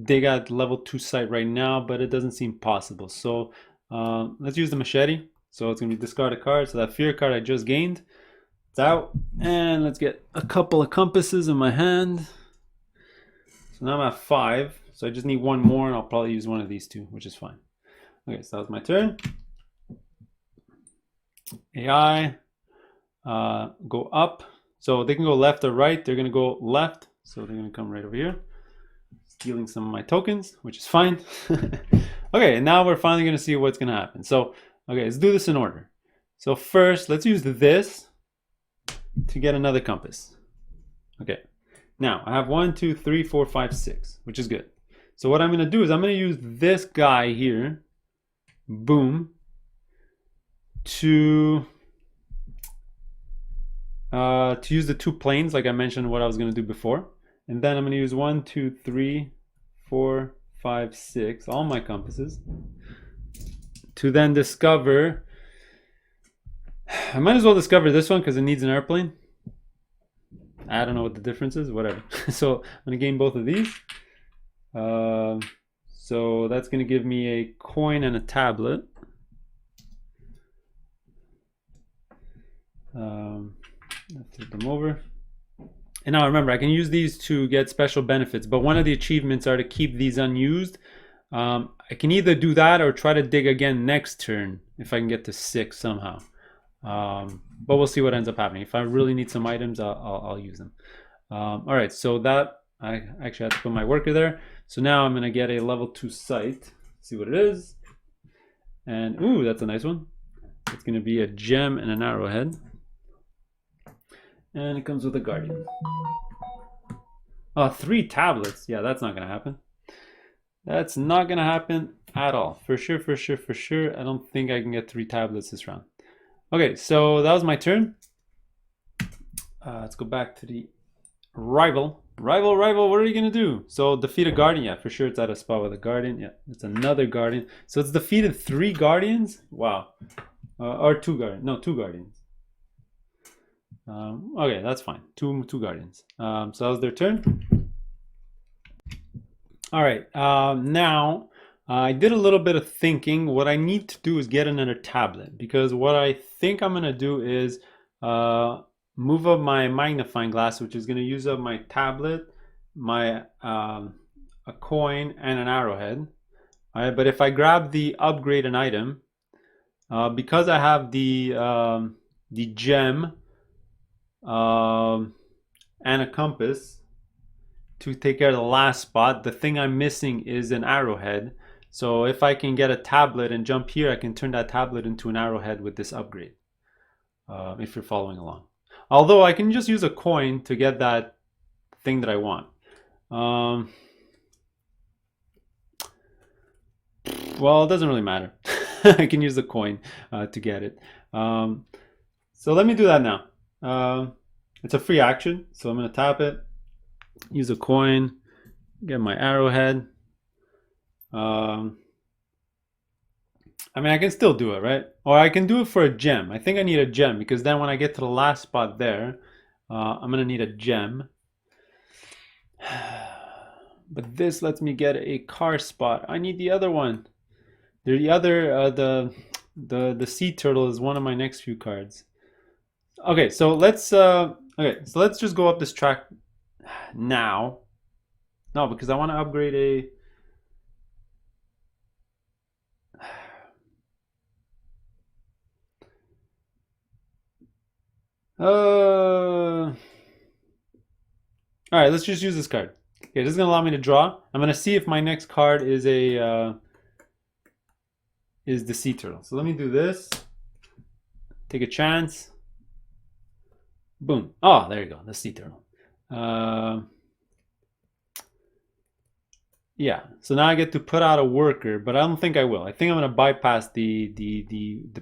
dig at level 2 site right now, but it doesn't seem possible. So let's use the machete. So it's gonna be discard a card. So that fear card I just gained, it's out. And let's get a couple of compasses in my hand. So now I'm at 5. So I just need one more, and I'll probably use one of these two, which is fine. Okay, so that was my turn. AI, go up. So they can go left or right. They're gonna go left. So they're gonna come right over here, stealing some of my tokens, which is fine. Okay, and now we're finally gonna see what's gonna happen. So, okay, let's do this in order. So first, let's use this to get another compass. Okay, now I have 1, 2, 3, 4, 5, 6, which is good. So what I'm gonna do is I'm gonna use this guy here, boom, to use the 2 planes, like I mentioned what I was gonna do before. And then I'm gonna use 1, 2, 3, 4, 5, 6, all my compasses, to then discover, I might as well discover this one because it needs an airplane. I don't know what the difference is, whatever. So I'm gonna gain both of these. So that's gonna give me a coin and a tablet. Let's flip them over. And now remember, I can use these to get special benefits, but one of the achievements are to keep these unused. I can either do that or try to dig again next turn if I can get to 6 somehow. But we'll see what ends up happening. If I really need some items, I'll use them. All right, so that, I actually have to put my worker there. So now I'm gonna get a level 2 site, see what it is. And ooh, that's a nice one. It's gonna be a gem and an arrowhead. And it comes with a guardian. 3 tablets. Yeah, that's not gonna happen. That's not gonna happen at all. For sure. I don't think I can get 3 tablets this round. Okay, so that was my turn. Let's go back to the rival. Rival, what are you gonna do? So defeat a guardian. Yeah, for sure it's at a spot with a guardian. Yeah, it's another guardian. So it's defeated 3 guardians. Wow. Or 2 guardians. No, 2 guardians. Okay, that's fine. Two guardians. So that was their turn. All right. Now I did a little bit of thinking. What I need to do is get another tablet, because what I think I'm gonna do is move up my magnifying glass, which is gonna use up my tablet, my a coin, and an arrowhead. All right, but if I grab the upgrade an item, because I have the gem and a compass to take care of the last spot, the thing I'm missing is an arrowhead. So if I can get a tablet and jump here, I can turn that tablet into an arrowhead with this upgrade, if you're following along. Although I can just use a coin to get that thing that I want. Well, it doesn't really matter. I can use the coin to get it. So let me do that now. It's a free action, so I'm going to tap it, use a coin, get my arrowhead. I mean, I can still do it, right? Or I can do it for a gem. I think I need a gem, because then when I get to the last spot there, I'm gonna need a gem. But this lets me get a car spot. I need the other one. The other, the sea turtle is one of my next few cards. Okay, so let's just go up this track now. No, because I want to upgrade a. All right, let's just use this card. Okay, this is gonna allow me to draw. I'm gonna see if my next card is a is the sea turtle. So let me do this. Take a chance. Boom. Oh, there you go. The sea turtle. Yeah. So now I get to put out a worker, but I don't think I will. I think I'm gonna bypass the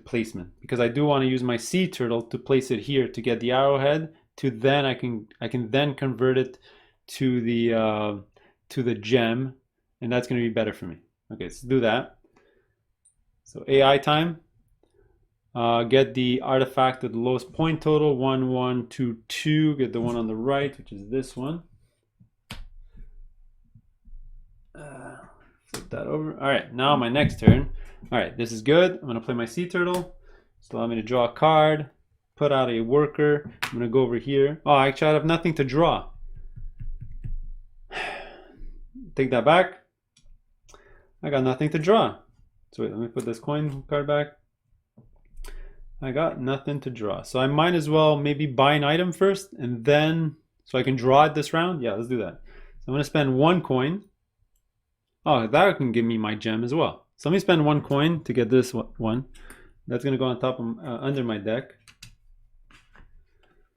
placement, because I do want to use my sea turtle to place it here to get the arrowhead. To then I can then convert it to the gem, and that's going to be better for me. Okay, let's do that. So AI time. Get the artifact at the lowest point total, 1, 1, 2, 2. Get the one on the right, which is this one. Flip that over. All right, now my next turn. All right, this is good. I'm gonna play my sea turtle. So allow me to draw a card, put out a worker. I'm gonna go over here. Oh, actually I have nothing to draw. Take that back. I got nothing to draw. So wait, let me put this coin card back. I got nothing to draw. So I might as well maybe buy an item first and then, so I can draw it this round. Yeah, let's do that. So I'm gonna spend 1 coin. Oh, that can give me my gem as well. So let me spend 1 coin to get this one. That's gonna go on top of under my deck,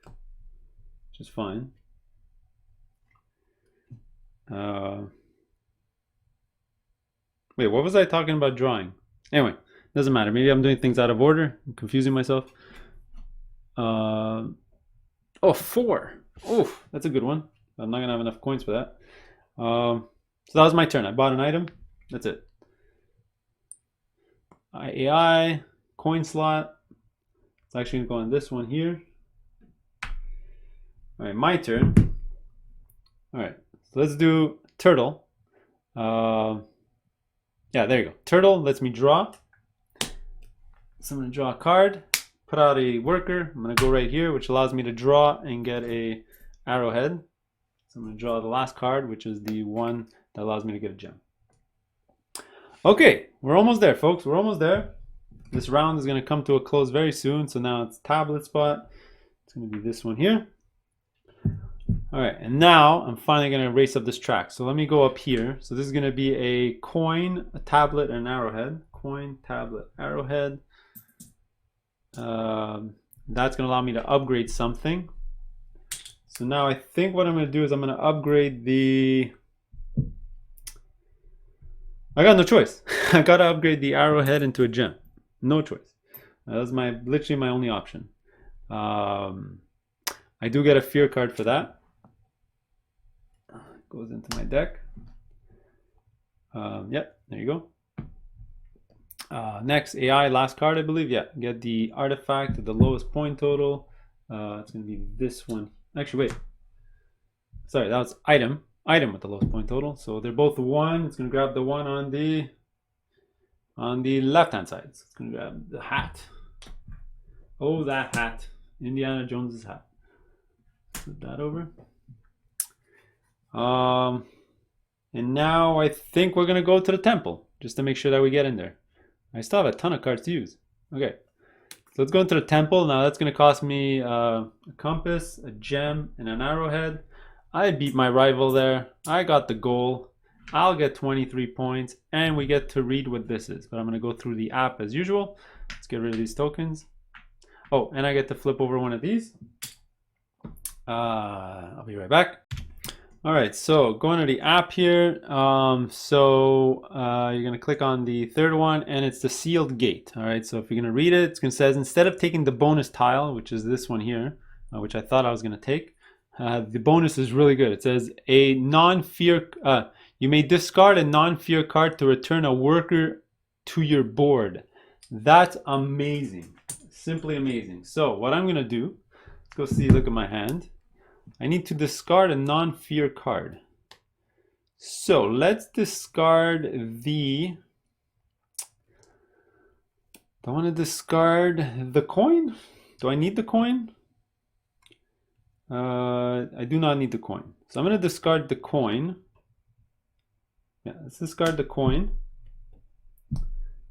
which is fine. Wait, what was I talking about drawing? Anyway, doesn't matter. Maybe I'm doing things out of order. I'm confusing myself. Oh, 4. Oh, that's a good one. I'm not gonna have enough coins for that. So that was my turn. I bought an item. That's it. AI, coin slot. It's actually gonna go on this one here. All right, my turn. All right, so let's do turtle. Yeah, there you go. Turtle lets me draw. So I'm gonna draw a card, put out a worker. I'm gonna go right here, which allows me to draw and get a arrowhead. So I'm gonna draw the last card, which is the one that allows me to get a gem. Okay, we're almost there, folks. We're almost there. This round is gonna come to a close very soon. So now it's tablet spot. It's gonna be this one here. All right, and now I'm finally gonna race up this track. So let me go up here. So this is gonna be a coin, a tablet, and an arrowhead. Coin, tablet, arrowhead. That's gonna allow me to upgrade something. So now I think what I'm gonna do is I'm gonna upgrade the... I got no choice. I gotta upgrade the arrowhead into a gem. No choice. That's literally my only option. I do get a fear card for that. Goes into my deck. Yep, there you go. Next, AI, last card, I believe. Yeah, get the artifact at the lowest point total. It's going to be this one. Actually, wait. Sorry, that was item. Item with the lowest point total. So they're both 1. It's going to grab the one on the left-hand side. So it's going to grab the hat. Oh, that hat. Indiana Jones's hat. Put that over. And now I think we're gonna go to the temple just to make sure that we get in there. I still have a ton of cards to use. Okay, so let's go into the temple. Now that's gonna cost me a compass, a gem, and an arrowhead. I beat my rival there. I got the goal. I'll get 23 points, and we get to read what this is. But I'm gonna go through the app as usual. Let's get rid of these tokens. Oh, and I get to flip over one of these. I'll be right back. All right, so going to the app here. You're gonna click on the third one, and it's the sealed gate. All right, so if you're gonna read it, it's gonna says instead of taking the bonus tile, which is this one here, which I thought I was gonna take, the bonus is really good. It says a non-fear. You may discard a non-fear card to return a worker to your board. That's amazing, simply amazing. So what I'm gonna do, let's go see. Look at my hand. I need to discard a non-fear card. So let's discard the... Do I want to discard the coin? Do I need the coin? I do not need the coin. So I'm going to discard the coin. Yeah, let's discard the coin.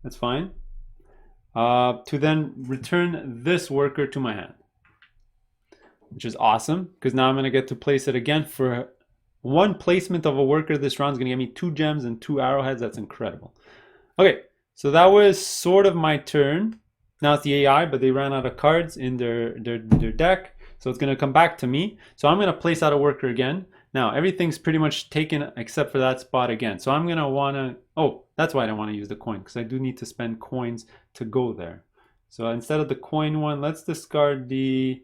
That's fine. To then return this worker to my hand, which is awesome because now I'm going to get to place it again. For one placement of a worker this round is going to give me 2 gems and 2 arrowheads. That's incredible. Okay, so that was sort of my turn. Now it's the AI, but they ran out of cards in their deck, so it's going to come back to me. So I'm going to place out a worker again. Now everything's pretty much taken except for that spot again. So I'm going to want to... Oh, that's why I don't want to use the coin, because I do need to spend coins to go there. So instead of the coin one, let's discard the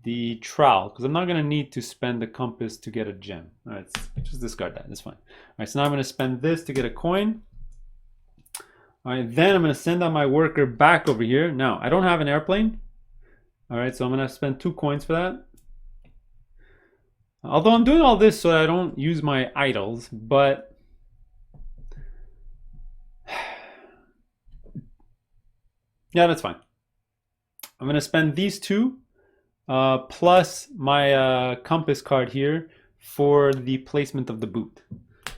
the trowel, because I'm not going to need to spend the compass to get a gem. All right, just discard that. That's fine. All right, so now I'm going to spend this to get a coin. All right, then I'm going to send out my worker back over here. Now, I don't have an airplane. All right, so I'm going to spend 2 coins for that. Although I'm doing all this so that I don't use my idols, but yeah, that's fine. I'm going to spend these 2 plus my compass card here for the placement of the boot.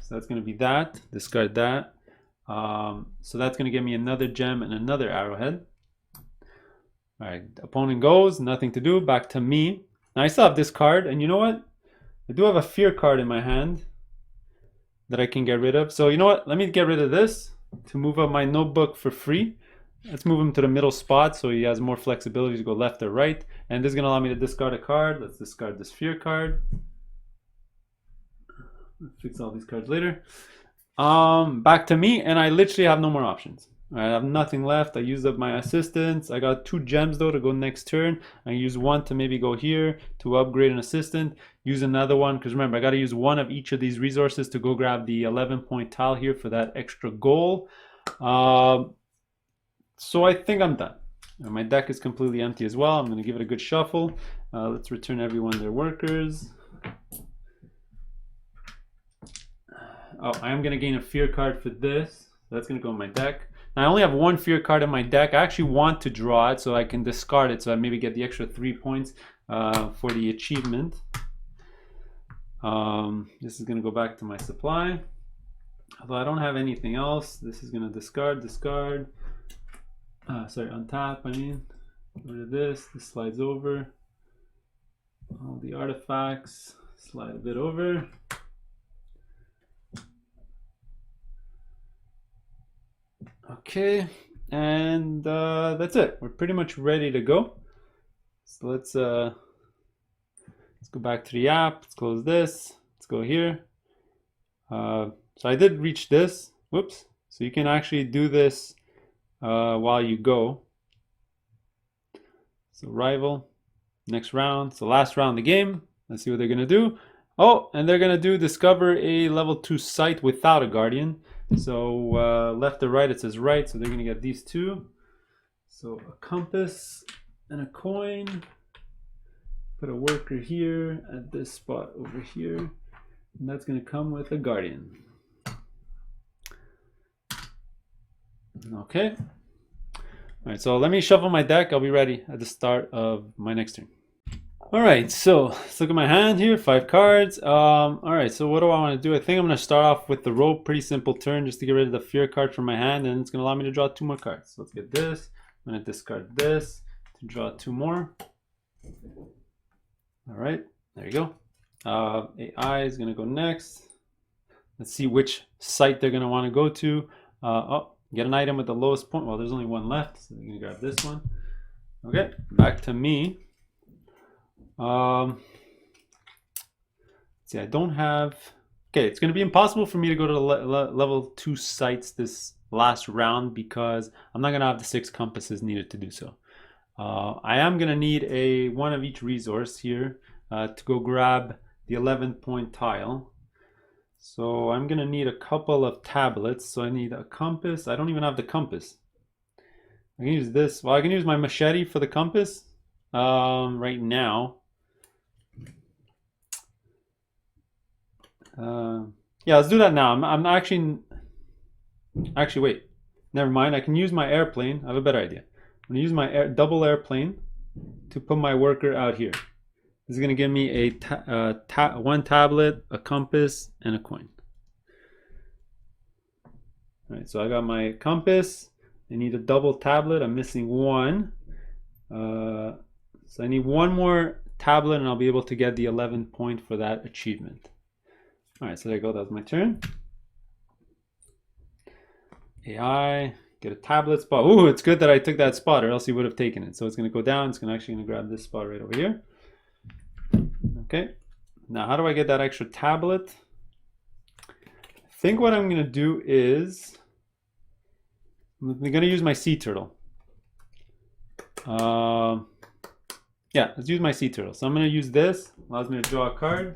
So that's going to be that. Discard that. So that's going to give me another gem and another arrowhead. All right, opponent goes, nothing to do, back to me. Now I still have this card, and you know what? I do have a fear card in my hand that I can get rid of. So you know what? Let me get rid of this to move up my notebook for free. Let's move him to the middle spot so he has more flexibility to go left or right. And this is going to allow me to discard a card. Let's discard this fear card. I'll fix all these cards later. Back to me, and I literally have no more options. All right, I have nothing left. I used up my assistants. I got 2 gems though to go next turn. I use 1 to maybe go here to upgrade an assistant. Use another one, because remember, I got to use 1 of each of these resources to go grab the 11-point tile here for that extra goal. So I think I'm done. And my deck is completely empty as well. I'm going to give it a good shuffle. Let's return everyone their workers. Oh, I am going to gain a fear card for this. So that's going to go in my deck. Now, I only have 1 fear card in my deck. I actually want to draw it so I can discard it so I maybe get the extra 3 points for the achievement. This is going to go back to my supply. Although I don't have anything else, this is going to discard. Sorry, untap, I mean. Get rid of this. This slides over. All the artifacts slide a bit over. Okay, and that's it. We're pretty much ready to go. So let's go back to the app. Let's close this. Let's go here. So I did reach this. Whoops. So you can actually do this while you go. So rival, next round. So last round of the game. Let's see what they're gonna do. Oh, and they're gonna do discover a level 2 site without a guardian. So left or right, it says right, so they're gonna get these 2. So a compass and a coin. Put a worker here at this spot over here, and that's gonna come with a guardian. Okay. All right, so let me shuffle my deck. I'll be ready at the start of my next turn. All right, so let's look at my hand here, 5 cards. All right, so what do I want to do? I think I'm going to start off with the rope, pretty simple turn, just to get rid of the fear card from my hand, and it's going to allow me to draw 2 more cards. So let's get this. I'm going to discard this to draw 2 more. All right, there you go. AI is going to go next. Let's see which site they're going to want to go to. Oh, get an item with the lowest point. Well, there's only 1 left, so they're going to grab this one. Okay, back to me. See, I don't have. Okay, it's going to be impossible for me to go to the level 2 sites this last round because I'm not going to have the 6 compasses needed to do so. I am going to need one of each resource here to go grab the 11-point tile. So I'm going to need a couple of tablets. So I need a compass. I don't even have the compass. I can use this. Well, I can use my machete for the compass right now. Yeah, let's do that now. I'm actually wait, never mind. I can use my airplane. I have a better idea. I'm gonna use my double airplane to put my worker out here. This is gonna give me a 1 tablet, a compass, and a coin. All right, so I got my compass. I need a double tablet. I'm missing 1. So I need 1 more tablet, and I'll be able to get the 11 point for that achievement. All right, so there you go. That was my turn. AI, get a tablet spot. Ooh, it's good that I took that spot, or else he would have taken it. So it's going to go down. It's actually going to grab this spot right over here. Okay. Now, how do I get that extra tablet? I think what I'm going to do is I'm going to use my sea turtle. Yeah, let's use my sea turtle. So I'm going to use this. Allows me to draw a card.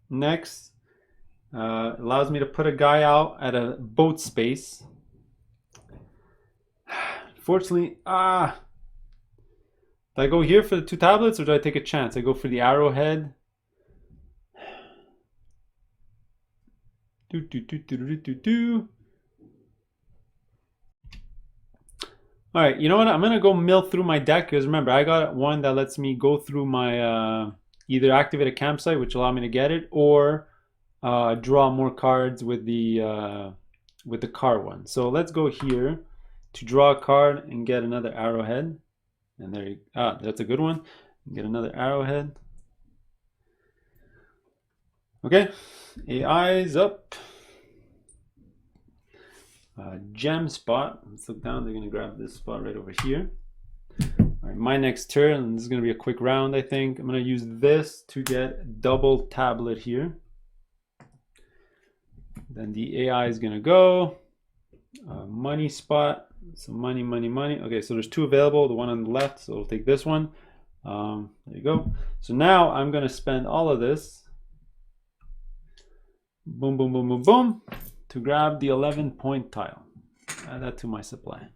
Next, allows me to put a guy out at a boat space. Fortunately, do I go here for the 2 tablets or do I take a chance? I go for the arrowhead. All right, you know what? I'm gonna go mill through my deck because remember, I got one that lets me go through my either activate a campsite, which allow me to get it, or draw more cards with the car one. So let's go here to draw a card and get another arrowhead. And there you that's a good one. Get another arrowhead. Okay, AI's up. Gem spot. Let's look down. They're gonna grab this spot right over here. All right, my next turn. This is gonna be a quick round, I think. I'm gonna use this to get double tablet here. Then the AI is gonna go. Money spot. So money, money, money. Okay, so there's 2 available. The one on the left. So we'll take this one. There you go. So now I'm gonna spend all of this. Boom, boom, boom, boom, boom. To grab the 11-point tile. Add that to my supply.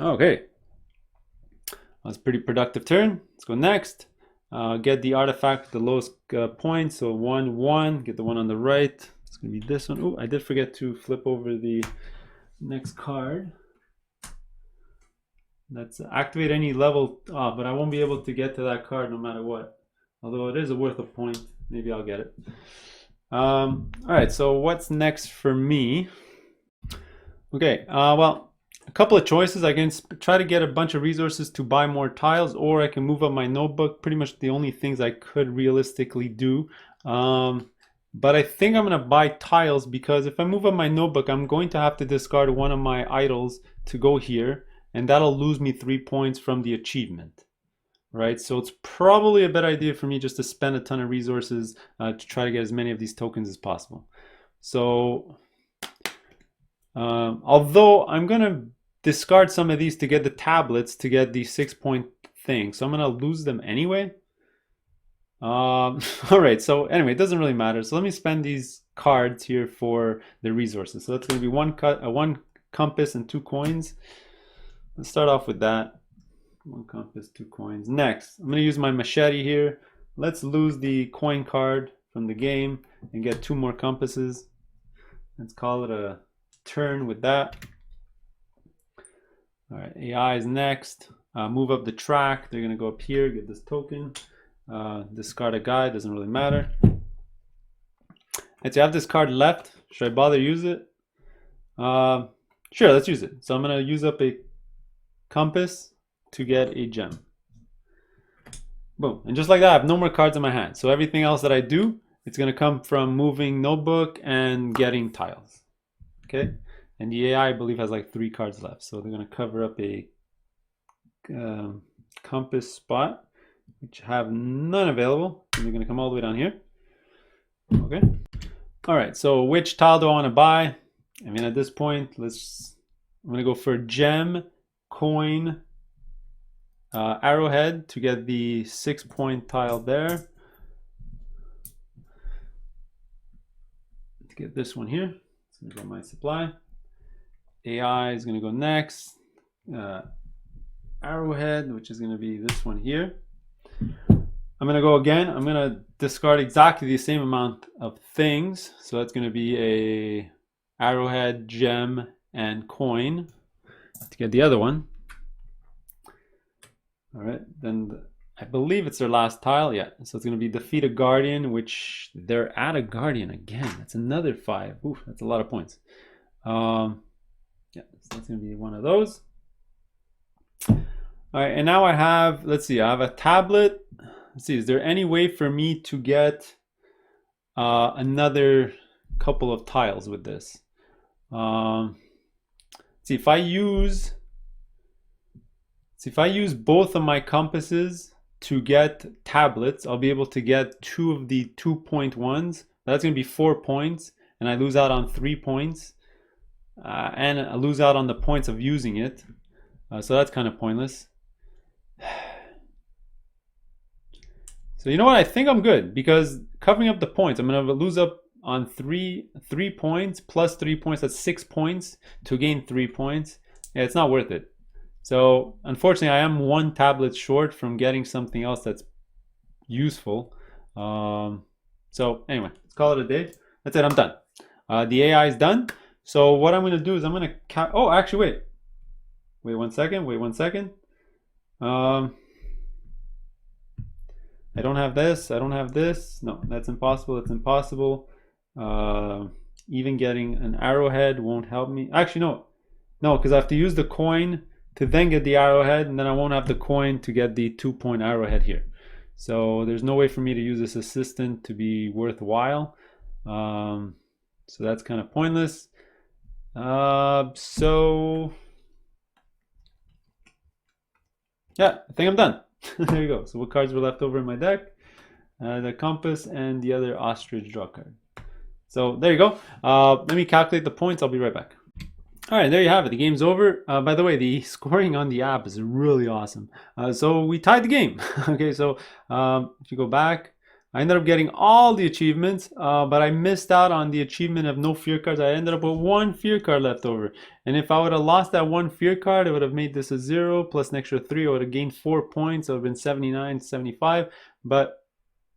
Okay. That's a pretty productive turn. Let's go next. Get the artifact with the lowest points. So 1, 1. Get the one on the right. It's going to be this one. Oh, I did forget to flip over the next card. Let's activate any level. But I won't be able to get to that card no matter what. Although it is worth a point. Maybe I'll get it. All right, so what's next for me? Okay, well, a couple of choices. I can try to get a bunch of resources to buy more tiles, or I can move up my notebook. Pretty much the only things I could realistically do. But I think I'm going to buy tiles because if I move up my notebook, I'm going to have to discard one of my idols to go here, and that'll lose me 3 points from the achievement. Right, so it's probably a better idea for me just to spend a ton of resources to try to get as many of these tokens as possible. So, although I'm gonna discard some of these to get the tablets to get the 6-point thing, so I'm gonna lose them anyway. All right, so anyway, it doesn't really matter. So let me spend these cards here for the resources. So that's gonna be one compass and 2 coins. Let's start off with that. 1 compass, 2 coins. Next, I'm going to use my machete here. Let's lose the coin card from the game and get 2 more compasses. Let's call it a turn with that. All right, AI is next. Move up the track. They're going to go up here, get this token. Discard a guy, doesn't really matter. Let's see, I have this card left. Should I bother use it? Sure, let's use it. So I'm going to use up a compass to get a gem. Boom. And just like that, I have no more cards in my hand. So everything else that I do, it's going to come from moving notebook and getting tiles. Okay. And the AI, I believe, has like 3 cards left. So they're going to cover up a compass spot, which have none available. And they're going to come all the way down here. Okay. All right. So which tile do I want to buy? I mean, at this point, I'm going to go for gem, coin, arrowhead to get the 6-point tile there. To get this one here, it's going to go my supply. AI is going to go next. Arrowhead, which is going to be this one here. I'm going to go again. I'm going to discard exactly the same amount of things. So that's going to be a arrowhead, gem, and coin to get the other one. All right, then I believe it's their last tile. Yeah, so it's going to be defeat a guardian, which they're at a guardian again. That's another 5. Oof, that's a lot of points. Yeah, so that's going to be one of those. All right, and now I have, let's see, I have a tablet. Let's see, is there any way for me to get another couple of tiles with this? Let's see, if I use both of my compasses to get tablets, I'll be able to get 2 of the 2-point ones. That's going to be 4 points, and I lose out on 3 points. And I lose out on the points of using it. So that's kind of pointless. So you know what? I think I'm good because covering up the points, I'm gonna lose up on three points plus 3 points. That's 6 points to gain 3 points. Yeah, it's not worth it. So unfortunately, I am 1 tablet short from getting something else that's useful. So anyway, let's call it a day. That's it. I'm done. The AI is done. So what I'm gonna do is I'm gonna oh, actually, wait 1 second. Wait 1 second. I don't have this. I don't have this. No, that's impossible. That's impossible. Even getting an arrowhead won't help me. Actually, no. No, because I have to use the coin to then get the arrowhead, and then I won't have the coin to get the 2-point arrowhead here. So there's no way for me to use this assistant to be worthwhile. So that's kind of pointless. So yeah, I think I'm done. There you go. So what cards were left over in my deck? The compass and the other ostrich draw card. So there you go. Let me calculate the points. I'll be right back. All right, there you have it. The game's over. By the way, the scoring on the app is really awesome. So we tied the game. Okay, so if you go back, I ended up getting all the achievements, but I missed out on the achievement of no fear cards. I ended up with 1 fear card left over. And if I would have lost that 1 fear card, it would have made this a 0 plus an extra 3. I would have gained 4 points. So it would have been 79, 75. But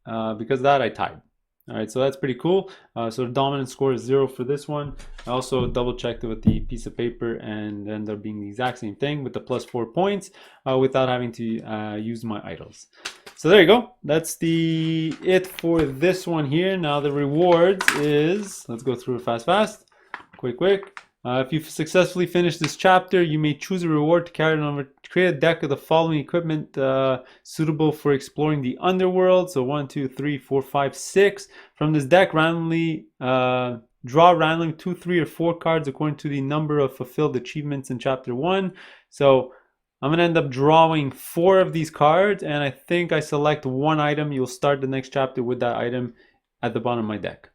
because of that, I tied. All right, so that's pretty cool. So the dominant score is 0 for this one. I also double checked it with the piece of paper and ended up being the exact same thing with the plus 4 points without having to use my idols. So there you go. That's it for this one here. Now the rewards is, let's go through it fast. Quick. If you've successfully finished this chapter, you may choose a reward to carry it over. Create a deck of the following equipment suitable for exploring the underworld. So 1, 2, 3, 4, 5, 6. From this deck, randomly draw randomly 2, 3, or 4 cards according to the number of fulfilled achievements in chapter 1. So I'm going to end up drawing 4 of these cards, and I think I select 1 item. You'll start the next chapter with that item at the bottom of my deck.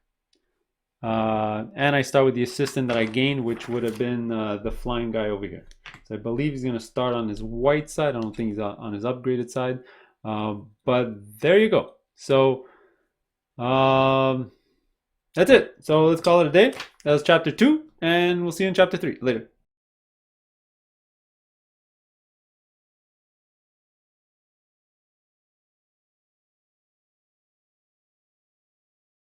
And I start with the assistant that I gained, which would have been the flying guy over here. So I believe he's going to start on his white side. I don't think he's on his upgraded side. But there you go. So that's it. So let's call it a day. That was chapter 2, and we'll see you in chapter 3 later.